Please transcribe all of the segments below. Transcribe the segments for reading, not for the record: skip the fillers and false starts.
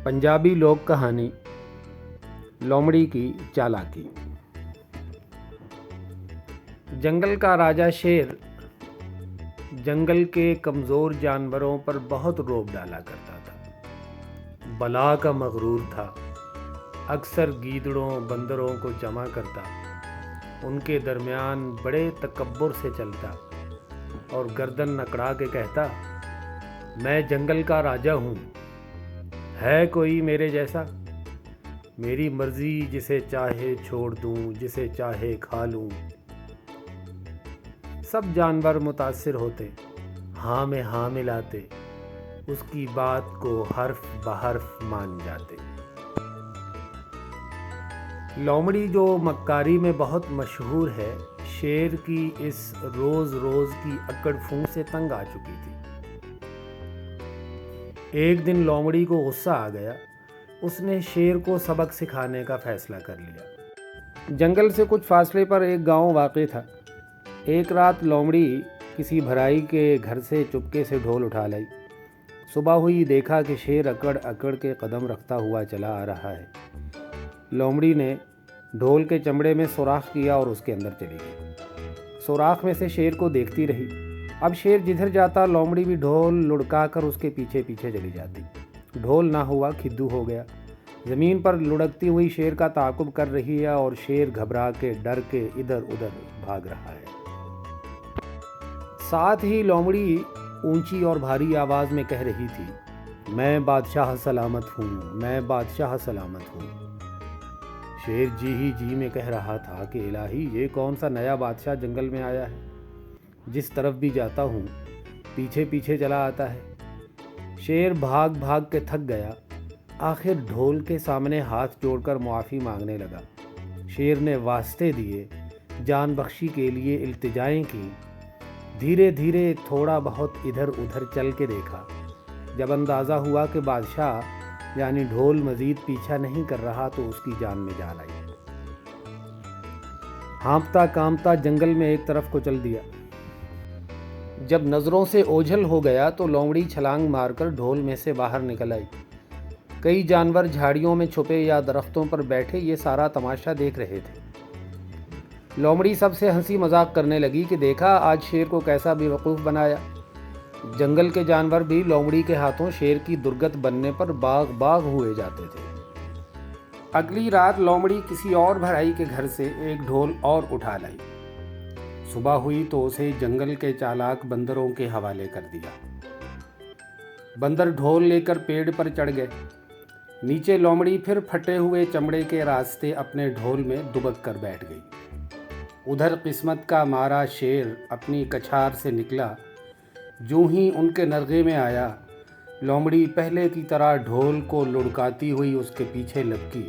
पंजाबी लोक कहानी लोमड़ी की चालाकी। जंगल का राजा शेर जंगल के कमज़ोर जानवरों पर बहुत रोब डाला करता था। बला का मगरूर था। अक्सर गीदड़ों बंदरों को जमा करता, उनके दरमियान बड़े तकब्बुर से चलता और गर्दन अकड़ा के कहता, मैं जंगल का राजा हूँ, है कोई मेरे जैसा? मेरी मर्जी, जिसे चाहे छोड़ दूँ, जिसे चाहे खा लूँ। सब जानवर मुतासिर होते, हाँ में हाँ मिलाते, उसकी बात को हर्फ बहर्फ मान जाते। लोमड़ी जो मक्कारी में बहुत मशहूर है, शेर की इस रोज़ रोज़ की अकड़ फूंक से तंग आ चुकी थी। एक दिन लोमड़ी को गुस्सा आ गया। उसने शेर को सबक सिखाने का फैसला कर लिया। जंगल से कुछ फासले पर एक गांव वाक़ था। एक रात लोमड़ी किसी भराई के घर से चुपके से ढोल उठा लाई। सुबह हुई, देखा कि शेर अकड़ अकड़ के कदम रखता हुआ चला आ रहा है। लोमड़ी ने ढोल के चमड़े में सुराख किया और उसके अंदर चली गई। सुराख में से शेर को देखती रही। अब शेर जिधर जाता, लोमड़ी भी ढोल लुढ़का कर उसके पीछे पीछे चली जाती। ढोल ना हुआ, खिद्दू हो गया। ज़मीन पर लुढ़कती हुई शेर का ताक़ुब कर रही है और शेर घबरा के डर के इधर उधर भाग रहा है। साथ ही लोमड़ी ऊंची और भारी आवाज़ में कह रही थी, मैं बादशाह सलामत हूँ, मैं बादशाह सलामत हूँ। शेर जी ही जी में कह रहा था कि इलाही, ये कौन सा नया बादशाह जंगल में आया है? जिस तरफ भी जाता हूँ पीछे पीछे चला आता है। शेर भाग भाग के थक गया। आखिर ढोल के सामने हाथ जोड़कर मुआफ़ी मांगने लगा। शेर ने वास्ते दिए, जान बख्शी के लिए इल्तिजाएं की। धीरे धीरे थोड़ा बहुत इधर उधर चल के देखा। जब अंदाज़ा हुआ कि बादशाह यानी ढोल मज़ीद पीछा नहीं कर रहा, तो उसकी जान में जान आई। हाँफता कांपता जंगल में एक तरफ को चल दिया। जब नज़रों से ओझल हो गया तो लोमड़ी छलांग मारकर ढोल में से बाहर निकल आई। कई जानवर झाड़ियों में छुपे या दरख्तों पर बैठे ये सारा तमाशा देख रहे थे। लोमड़ी सबसे हंसी मजाक करने लगी कि देखा आज शेर को कैसा बेवकूफ़ बनाया। जंगल के जानवर भी लोमड़ी के हाथों शेर की दुर्गत बनने पर बाग बाग हुए जाते थे। अगली रात लोमड़ी किसी और भराई के घर से एक ढोल और उठा लाई। सुबह हुई तो उसे जंगल के चालाक बंदरों के हवाले कर दिया। बंदर ढोल लेकर पेड़ पर चढ़ गए। नीचे लोमड़ी फिर फटे हुए चमड़े के रास्ते अपने ढोल में दुबक कर बैठ गई। उधर किस्मत का मारा शेर अपनी कछार से निकला। जो ही उनके नरगे में आया, लोमड़ी पहले की तरह ढोल को लुढ़काती हुई उसके पीछे लपकी।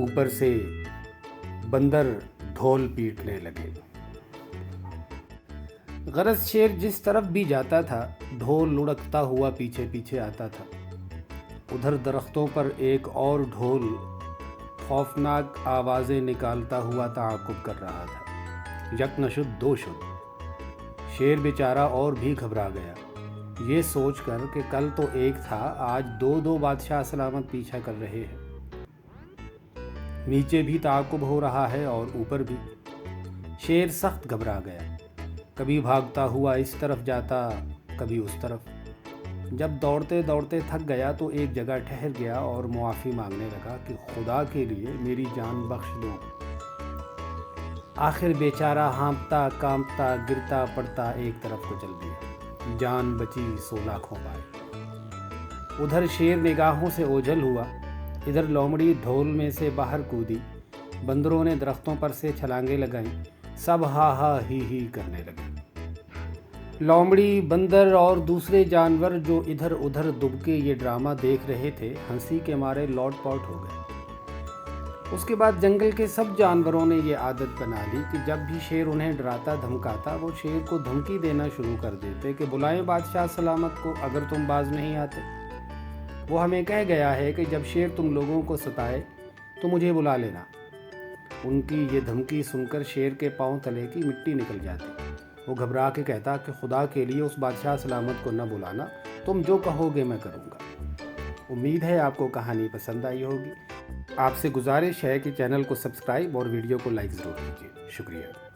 ऊपर से बंदर ढोल पीटने लगे। गरज शेर जिस तरफ भी जाता था, ढोल लुढ़कता हुआ पीछे पीछे आता था। उधर दरख्तों पर एक और ढोल खौफनाक आवाज़ें निकालता हुआ ताक़ुब कर रहा था। यक नशुद दो शुद। शेर बेचारा और भी घबरा गया, ये सोचकर कि कल तो एक था, आज दो दो बादशाह सलामत पीछा कर रहे हैं। नीचे भी ताक़ुब हो रहा है और ऊपर भी। शेर सख्त घबरा गया। कभी भागता हुआ इस तरफ जाता, कभी उस तरफ। जब दौड़ते दौड़ते थक गया तो एक जगह ठहर गया और मुआफ़ी मांगने लगा कि खुदा के लिए मेरी जान बख्श दो। आखिर बेचारा हाँफता कांपता गिरता पड़ता एक तरफ को चल दिया। जान बची सो लाखों पाए। उधर शेर निगाहों से ओझल हुआ। इधर लोमड़ी ढोल में से बाहर कूदी। बंदरों ने दरख्तों पर से छलांगे लगाईं। सब हा हा ही करने लगे। लोमड़ी, बंदर और दूसरे जानवर जो इधर उधर दुबके ये ड्रामा देख रहे थे, हंसी के मारे लौट-पौट हो गए। उसके बाद जंगल के सब जानवरों ने ये आदत बना ली कि जब भी शेर उन्हें डराता धमकाता, वो शेर को धमकी देना शुरू कर देते कि बुलाएं बादशाह सलामत को, अगर तुम बाज नहीं आते। वो हमें कह गया है कि जब शेर तुम लोगों को सताए तो मुझे बुला लेना। उनकी ये धमकी सुनकर शेर के पांव तले की मिट्टी निकल जाती। वो घबरा के कहता कि खुदा के लिए उस बादशाह सलामत को न बुलाना, तुम जो कहोगे मैं करूँगा। امید ہے آپ کو کہانی پسند آئی ہوگی۔ آپ سے گزارش ہے کہ چینل کو سبسکرائب اور ویڈیو کو لائک ضرور کیجیے۔ شکریہ۔